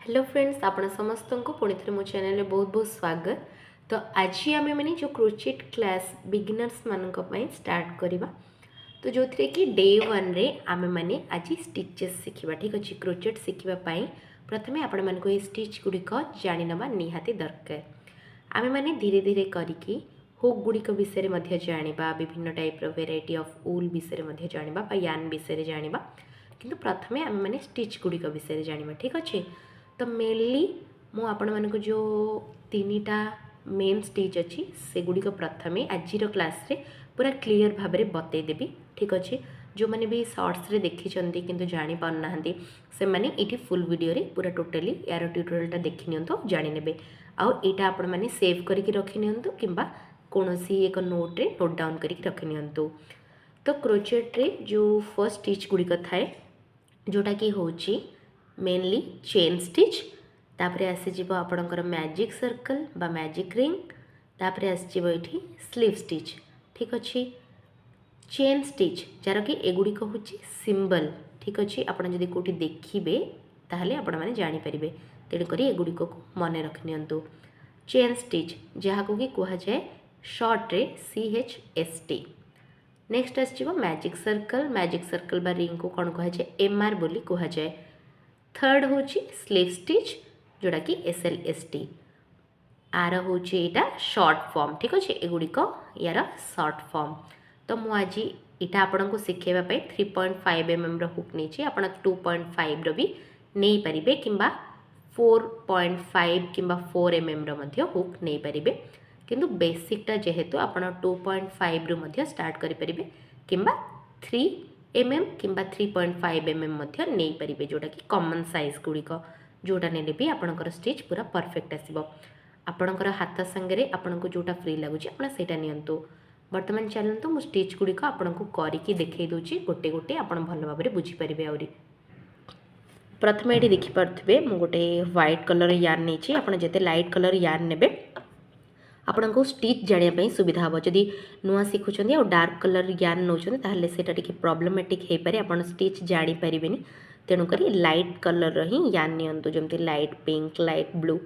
Hello friends आपण समस्त को पुणी थे मो चैनल बहुत बहुत स्वागत। तो आज आम मैंने जो क्रोचेट क्लास बिगिनर्स मान स्टार्ट करवा तो जो थे कि डे वन रे आम मैंने आज स्टिचेस शिखा ठीक अच्छे क्रोचेट शिखापी प्रथम आपण मानक ये स्टिच गुड़िक जाणीनवा निहाती दरकार। आम मैंने धीरे धीरे करके हुक गुड़िक विषय जाना विभिन्न टाइप्र वेराइटी ऑफ वूल विषय जाना यान विषय जाना किंतु प्रथमे आम मैंने स्टिच गुड़िक विषय जाना ठीक अच्छे। तो मेनली मु आपण मानक जो तीनटा मेन स्टिच अच्छी से गुड़िक प्रथमे आज क्लास रे पूरा क्लीयर भाव में बतईदेवी ठीक अच्छे। जो मैंने भी शॉर्ट्स रे देखी किंतु जानी पारना से मैंने ये फुल वीडियो रे पूरा टोटली यार ट्यूटोरियलटा देखी नियंतु जानी नेबे आउ एटा आपण माने सेव करके रखी नियंतु किंबा कोनोसी एक नोट रे नोट डाउन करके रखी नियंतु। तो क्रोचेट रे जो फर्स्ट स्टिच गुड़िक थाए जोटा कि होची मेनली चेन स्टिच तापरे आसीजिबो आपणकर मैजिक सर्कल बा मैजिक रिंग तापरे आसीजिबो एठी स्लीव स्टिच ठीक अच्छे। चेन स्टिच जार कि एगुड़िक हूँ सिंबल ठीक अच्छे आपड़ जदि कौटी देखिए ताहले आपण मैंने जानीपारे तेणुक एगुड़िक को मन रखि नियंतु। चेन स्टिच जहाँ को कि कहुए शॉर्ट रे CHST। नेक्स्ट आसो मैजिक सर्कल बा रिंग को कौन कहुए MR बोली कहुए। थर्ड हूँ स्लीव स्टिच जोड़ा कि SLST आर हूँ यहाँ शॉर्ट फॉर्म ठीक अच्छे एगुड़िक यार शॉर्ट फॉर्म। तो मुझे आज यहाँ आपण को शिखेवाई 3.5 mm हुक नहीं आप 2.5 भी नहीं पारे कि 4.5 कि 4 mm हुक नहीं पारे किंतु बेसिकटा जेहेतु आप 2.5 रु स्टार्ट करें कि 3 mm कि 3.5 mm नहीं पारे जोटा कि कॉमन साइज गुड़िक जोटा ने भी आपणकर स्टिच पूरा परफेक्ट आसो। आपणकर हाथ सांगे आपन को जोटा फ्री लगुच आपटा नियंतु। बर्तमान चलतु मु स्टिच गुड़िक आपन को करके देखई दूची गोटे गोटे आप भल भाव में बुझीपारे। आहरी प्रथम ये देखिपे मु गोटे व्हाइट कलर यार्न नहीं आप जिते लाइट कलर यार्न ने आपण को स्टिच जानापी सुविधा हम जदि नुआ शिखुंट आ डार्क कलर यार्न नौकरी से प्रोब्लेमेटिक हो पारे आप स्टिच जानीपारे तेणुक लाइट कलर ही यार्न नियंतु जमती लाइट पिंक लाइट ब्लू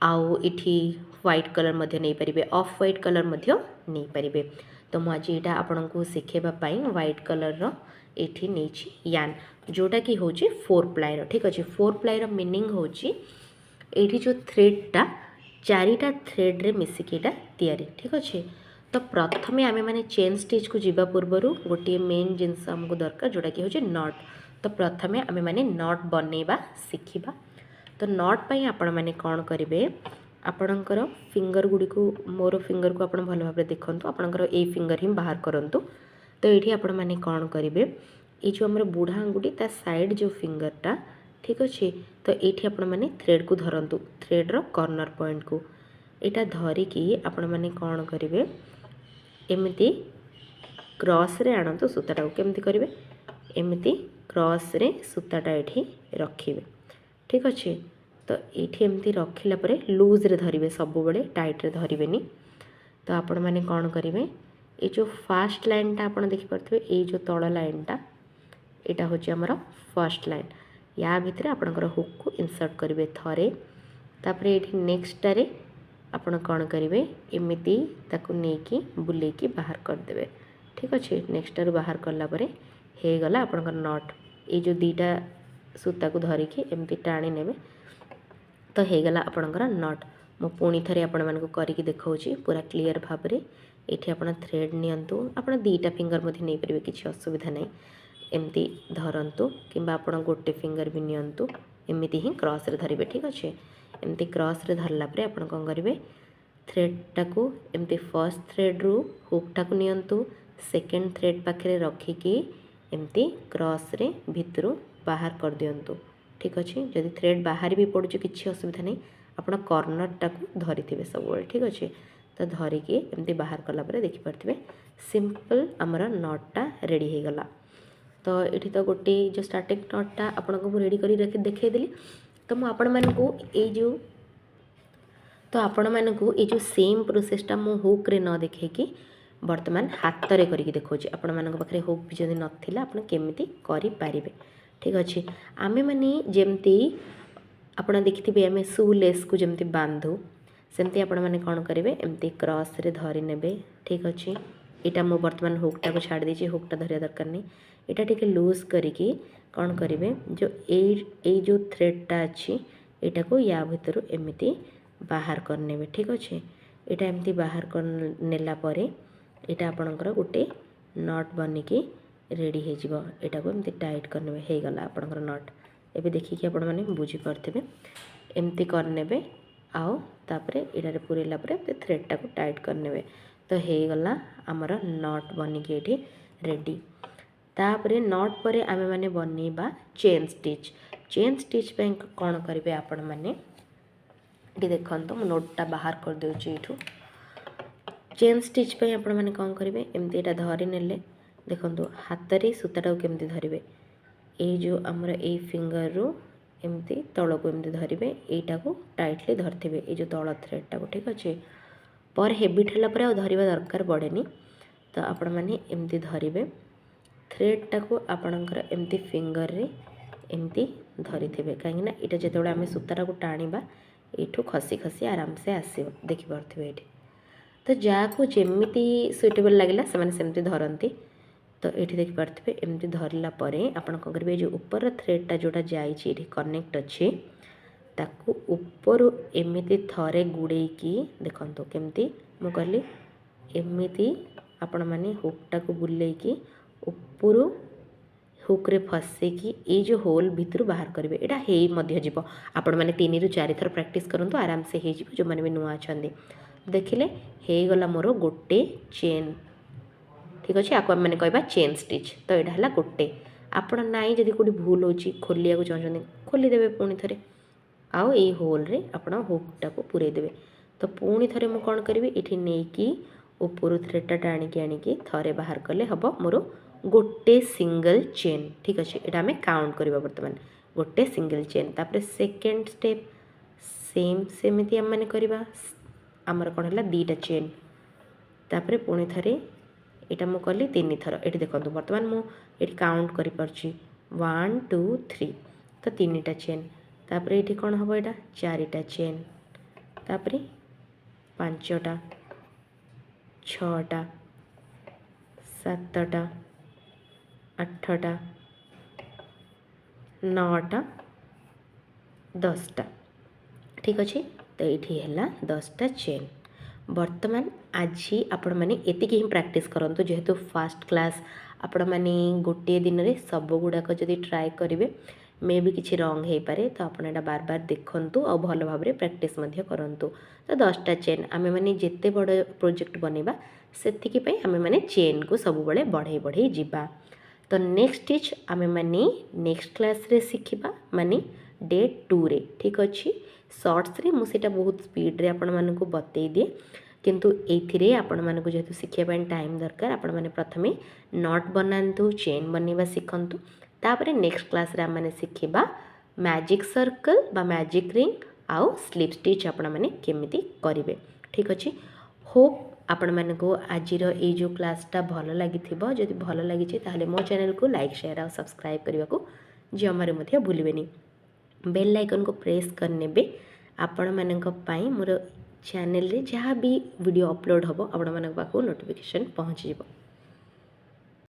आउ इठी व्हाइट कलर नहीं पारे ऑफ व्हाइट कलर नहीं पारे। तो मुझे यहाँ आपन को शिखेवाई व्हाइट कलर ये नहीं यान जोटा कि हूँ 4 प्लाई ठीक अच्छे। 4 प्लाई मीनिंग हूँ ये जो थ्रेडटा 4टा थ्रेड रे मिसिकी तैयारी ठीक अच्छे। तो प्रथमे आमे माने चेन स्टिच को जीवा पूर्व गोटे मेन जिनस आमको दरकार जोटा कि हूँ नट। तो प्रथमे आमे माने नट बनैबा शिखिबा। तो नट पाई आपण माने कौन करेंगे आपणकर फिंगर गुड़ी को मोर फिंगर को आपण भल भाव देखु आपणकर ए फिंगर ही बाहर करंतु। तो ये आपण माने कौन करेंगे ये जो आम बुढ़ा आंगुठी ता साइड जो फिंगरटा ठीक अच्छे। तो ये आपण माने थ्रेड को धरतु थ्रेड्र कॉर्नर पॉइंट को यहाँ धरिकी आपण माने कौन करेंगे एमती क्रॉस रे आणतु सूताटा को केमती करेंगे एमती क्रॉस रे सूताटा ये रखिए ठीक अच्छे। तो ये एमती रखिला परे लूज रे धरिबे सब बेले टाइट रे धरिबेनी। तो आपण माने कौन करेंगे ये जो फास्ट लाइनटा आप देखिपे ये जो तल लाइनटा यहाँ हूँ आमर फर्स्ट लाइन या भितर आपणकर हुक को इनसर्ट करेंगे थरे तापर ये नेक्स्टारे आपण कौन करेंगे एमती ताकू नेकी बुलेकी बाहर करदे ठीक अच्छे। नेक्स्टार बाहर कलापर हो गला आपणकर नट ये जो दीटा सूता को धरिकी एमती टाणी ने तो हो गला आपणकर नट। मु पुणी थे आपण मानक करके देखा पूरा क्लीयर भाव में ये आप थ्रेड नियंतु आप दीटा फिंगर नहीं पारे किसी असुविधा नहीं एमती धरतु कि आप गोटे फिंगर भी नियंतु एमती ही क्रॉस रे धरिबे ठीक अच्छे। एमती क्रॉस रे धरला परे आपण कौन करेंगे थ्रेडटा को एमती फर्स्ट थ्रेड रु हुकटा को नियंतु सेकेंड थ्रेड पाखे रखिकी एमती क्रॉस रे भितरु बाहर कर दियंतु ठीक अच्छे। जदि थ्रेड बाहर भी पड़ू किसी असुविधा नहीं आप कॉर्नरटा को धरी सब ठीक अच्छे। तो धरिकी एमती बाहर कलापर देखिपे सिंपल आमर नटटा रेडी हो गला। तो ये तो गोटे जो स्टार्टिंग नटटा आपन को रेडी कर देखईदेली। तो मुझे आपण मानक ये जो सेम प्रोसेसटा मु हुक रे न देखी बर्तमान हाथ रे करके देखौछि आपण मानक पाखरे हुक भी जदि नथिला आपण केमिति करि पारिबे ठीक अच्छे। आमे माने जेमती ଆପଣ ଦେଖିଥିବେ ଆମେ ସୁ ଲେସ୍କୁ ଯେମିତି ବାନ୍ଧୁ सेमती आपण मैंने कौन करेंगे एमती क्रॉस रे धरी नेबे ठीक अच्छे। यहाँ मुझे बर्तमान हुकटा को छाड़ दीजिए हुकटा धरिया दरकार नहीं यहाँ टी लूज करिकी कौन करेंगे जो ए जो थ्रेडटा अच्छी यहाँ को या भितर एमती बाहर करने ठीक अच्छे। यहाँ एमती बाहर कर नेला परे यहाँ आपणकर गोटे नट बनिकी रेडी हो यहाँ को एमती टाइट करने हो गला आपणकर नट एबे देखिए आपण मैंने बुझीपारे एमती करने आओ तापरे इटारे पूरेला परे थ्रेडटा को टाइट करने तो हो गला आमर नट बनिकी ये रेडी। तापरे नट परे आमे माने बनेबा चेन स्टिच पे कौन करेंगे आपण मैंने ये देखो मु नोटटा बाहर कर दूची ये चेन स्टिच पे आपण मैंने कौन करेंगे एमती यहाँ धरी नेले देखो हाथ रे सूताटा केमती धरिबे ये जो आमर ए फिंगर रू एमती तल को एमती धरिबे एटा को टाइटली धरते ये जो तल थ्रेडटा को ठीक अच्छे। पर हेबिट है धरवा दरकार पड़ेनी तो आपण मैंने एमती धरिबे थ्रेडटा को आपणकर एमती फिंगर रे एमती धरी थे कहीं यहाँ जो आम सूताटा को टाणीबा यू खसी खसी आराम से आसो देखिपे ये तो जहाँ को जमी सुइटेबल लगे से धरती तो ये देखिपे एमती धरला आपड़ कौन करेंगे जो ऊपर थ्रेडटा जोटा जाइए कनेक्ट अच्छे ताकू ऊपर एमती थरे गुड़ेकी देखो केमती मु कहली एमती आपण मैंने हुकटा को बुलेकी ऊपर हुक्रे फसेकी ये जो होल भितर बाहर करेंगे यहाँ हो आपण मैंने 3 ରୁ 4 थर प्रैक्टिस करूँ आराम से हो जो मैंने भी नुआ अच्छा देखिले हो गला मोर गोटे चेन ठीक अच्छे। आपको मैंने कहवा चेन स्टिच तो यहाँ है गोटे आपण नाई जदि कौटी भूल हो खोलिया को चाहते खोलीदे पुणी थे आउ ये होल रे आपण हुकटा को पूरे देवे तो पुणी थे मुझे कौन करी ये नहीं कि ऊपर थ्रेडटा टाणिकी आनिकी थरे बाहर कले हम मोर गोटे सिंगल चेन ठीक अच्छे। यहाँ आम काउंट करवा बर्तमान गोटे सिंगल चेन तापर सेकेंड स्टेप सेम सेमती आम मैंने करवा आमर कौन है 2टा चेन तापर पुणी थे यहाँ मुझे कली 3 थर ये देखो बर्तमान मुझे काउंट कर 1 2 3 तो 3टा चेन तापर ये कौन हम यहाँ 4टा चेन तापर 5टा 6टा 7टा 8टा 9टा 10टा ठीक अच्छे। तो ये है 10टा चेन बर्तमान आज आपण मैंने एतिक ही प्रैक्टिस करंतु जेहेतु फास्ट क्लास आपण मैंने गोटे दिन में सब गुड़ाक जदि ट्राए करेंगे मे भी किसी रंग हो पारे तो आप बार बार देखु और भल भाव में प्रैक्टिस करंतु। तो 10टा चेन आम मैंने जिते बड़ प्रोजेक्ट बनवा से आम मैंने चेन को सब बड़े बढ़े बढ़े जावा। तो नेक्स्ट स्टिच आम मैंने नेक्स्ट क्लास रे शिखा माने डे 2 रे ठीक अच्छे। शॉर्ट्स रे मुझे बहुत स्पीड रे आपण मानकु बतई दिए किंतु एथिरे आपण मानकु जेहेतु शिखिया टाइम दरकार आपण माने प्रथमे नट बनातु चेन बनवा शिखंतु तापर नेक्स्ट क्लास रे माने शिखिबा मैजिक सर्कल बा मैजिक रिंग आउ स्लिप स्टिच आपण माने केमिति करिवे ठीक अच्छे। होप आपण मानकु आजिर ए जो क्लासटा भल लगी जदि भल लगी ताहले मो चैनल को लाइक शेयर और सब्सक्राइब करने को जमारे मध्य भूलिबेनी बेल आइकन को प्रेस करने आपण मानक पई मोर चैनल रे जहाँ भी वीडियो अपलोड हम आपण मानक पाखु नोटिफिकेशन पहुँच जाए।